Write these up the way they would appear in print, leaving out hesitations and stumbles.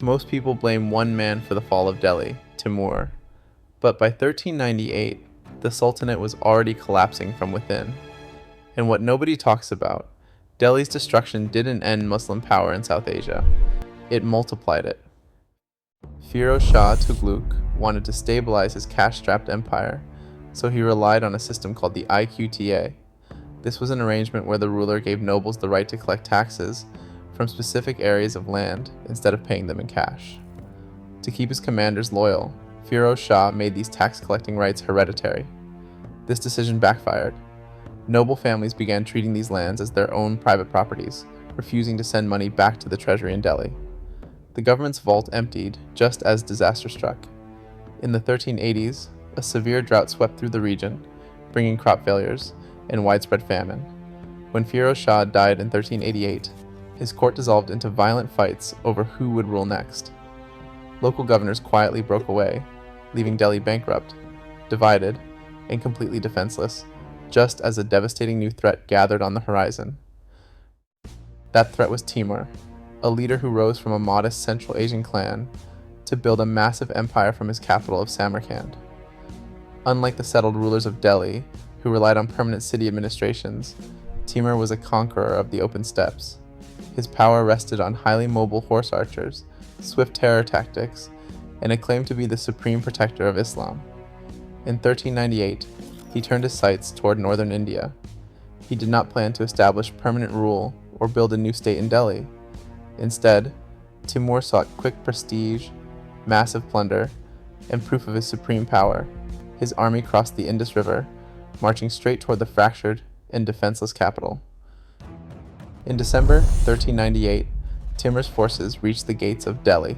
Most people blame one man for the fall of Delhi, Timur, but by 1398, the Sultanate was already collapsing from within. And what nobody talks about, Delhi's destruction didn't end Muslim power in South Asia, it multiplied it. Firo Shah Tughluq wanted to stabilize his cash-strapped empire, so he relied on a system called the IQTA. This was an arrangement where the ruler gave nobles the right to collect taxes from specific areas of land instead of paying them in cash. To keep his commanders loyal, Firo Shah made these tax-collecting rights hereditary. This decision backfired. Noble families began treating these lands as their own private properties, refusing to send money back to the treasury in Delhi. The government's vault emptied just as disaster struck. In the 1380s, a severe drought swept through the region, bringing crop failures and widespread famine. When Firo Shah died in 1388, his court dissolved into violent fights over who would rule next. Local governors quietly broke away, leaving Delhi bankrupt, divided, and completely defenseless, just as a devastating new threat gathered on the horizon. That threat was Timur, a leader who rose from a modest Central Asian clan to build a massive empire from his capital of Samarkand. Unlike the settled rulers of Delhi, who relied on permanent city administrations, Timur was a conqueror of the open steppes. His power rested on highly mobile horse archers, swift terror tactics, and a claim to be the supreme protector of Islam. In 1398, he turned his sights toward northern India. He did not plan to establish permanent rule or build a new state in Delhi. Instead, Timur sought quick prestige, massive plunder, and proof of his supreme power. His army crossed the Indus River, marching straight toward the fractured and defenseless capital. In December 1398, Timur's forces reached the gates of Delhi.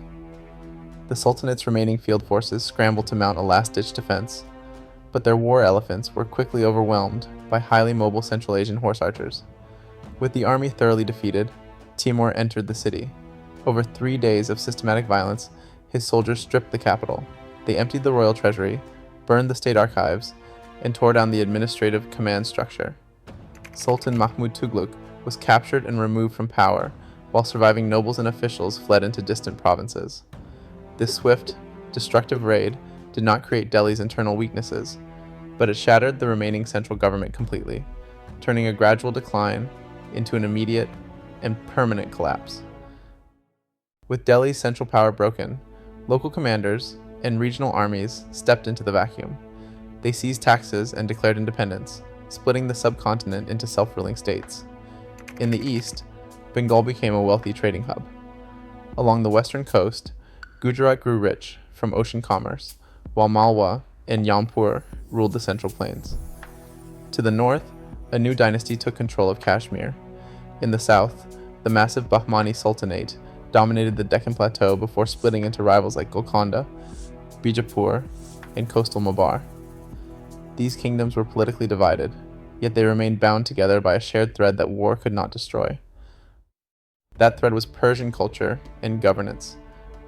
The Sultanate's remaining field forces scrambled to mount a last-ditch defense, but their war elephants were quickly overwhelmed by highly mobile Central Asian horse archers. With the army thoroughly defeated, Timur entered the city. Over 3 days of systematic violence, his soldiers stripped the capital. They emptied the royal treasury, burned the state archives, and tore down the administrative command structure. Sultan Mahmud Tughluq was captured and removed from power, while surviving nobles and officials fled into distant provinces. This swift, destructive raid did not create Delhi's internal weaknesses, but it shattered the remaining central government completely, turning a gradual decline into an immediate and permanent collapse. With Delhi's central power broken, local commanders and regional armies stepped into the vacuum. They seized taxes and declared independence, splitting the subcontinent into self-ruling states. In the east, Bengal became a wealthy trading hub. Along the western coast, Gujarat grew rich from ocean commerce, while Malwa and Jaunpur ruled the central plains. To the north, a new dynasty took control of Kashmir. In the south, the massive Bahmani Sultanate dominated the Deccan Plateau before splitting into rivals like Golconda, Bijapur, and coastal Mabar. These kingdoms were politically divided, yet they remained bound together by a shared thread that war could not destroy. That thread was Persian culture and governance.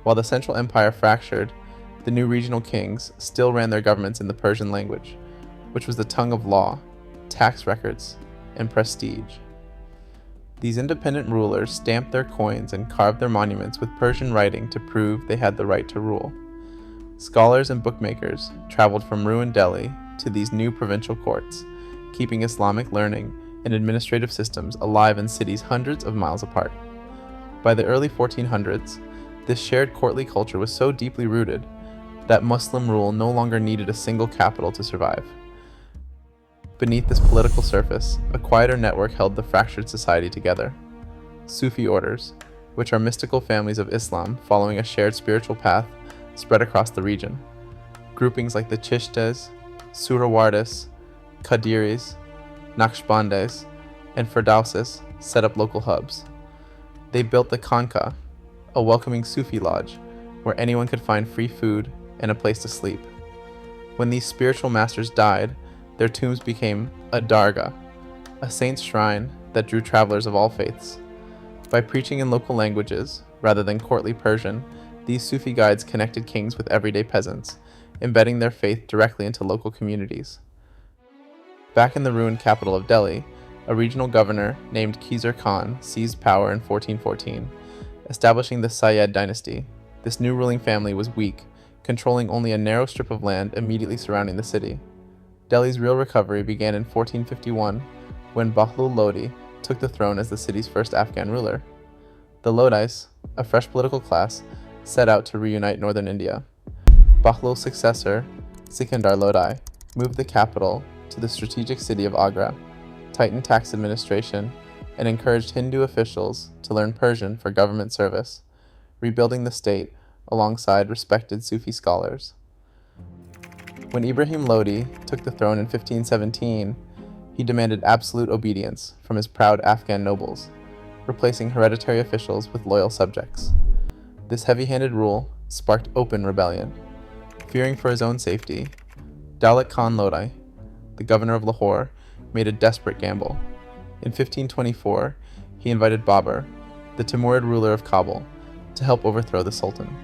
While the Central Empire fractured, the new regional kings still ran their governments in the Persian language, which was the tongue of law, tax records, and prestige. These independent rulers stamped their coins and carved their monuments with Persian writing to prove they had the right to rule. Scholars and bookmakers traveled from ruined Delhi to these new provincial courts, keeping Islamic learning and administrative systems alive in cities hundreds of miles apart. By the early 1400s, this shared courtly culture was so deeply rooted that Muslim rule no longer needed a single capital to survive. Beneath this political surface, a quieter network held the fractured society together. Sufi orders, which are mystical families of Islam following a shared spiritual path, spread across the region. Groupings like the Chishtes, Surawardis, Qadiris, Naqshbandis, and Ferdowsis set up local hubs. They built the Khanqa, a welcoming Sufi lodge where anyone could find free food and a place to sleep. When these spiritual masters died, their tombs became a dargah, a saint's shrine that drew travelers of all faiths. By preaching in local languages, rather than courtly Persian, these Sufi guides connected kings with everyday peasants, embedding their faith directly into local communities. Back in the ruined capital of Delhi, a regional governor named Khizr Khan seized power in 1414, establishing the Sayyid dynasty. This new ruling family was weak, controlling only a narrow strip of land immediately surrounding the city. Delhi's real recovery began in 1451, when Ibrahim Lodi took the throne as the city's first Afghan ruler. The Lodis, a fresh political class, set out to reunite northern India. Bahloul's successor, Sikandar Lodi, moved the capital to the strategic city of Agra, tightened tax administration, and encouraged Hindu officials to learn Persian for government service, rebuilding the state alongside respected Sufi scholars. When Ibrahim Lodi took the throne in 1517, he demanded absolute obedience from his proud Afghan nobles, replacing hereditary officials with loyal subjects. This heavy-handed rule sparked open rebellion. Fearing for his own safety, Daulat Khan Lodi, the governor of Lahore, made a desperate gamble. In 1524, he invited Babur, the Timurid ruler of Kabul, to help overthrow the Sultan.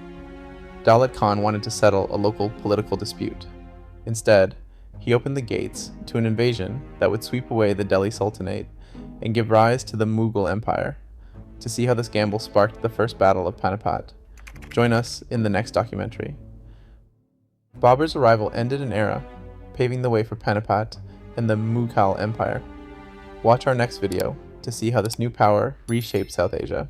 Daulat Khan wanted to settle a local political dispute. Instead, he opened the gates to an invasion that would sweep away the Delhi Sultanate and give rise to the Mughal Empire. To see how this gamble sparked the First Battle of Panipat, join us in the next documentary. Babur's arrival ended an era, paving the way for Panipat and the Mughal Empire. Watch our next video to see how this new power reshaped South Asia.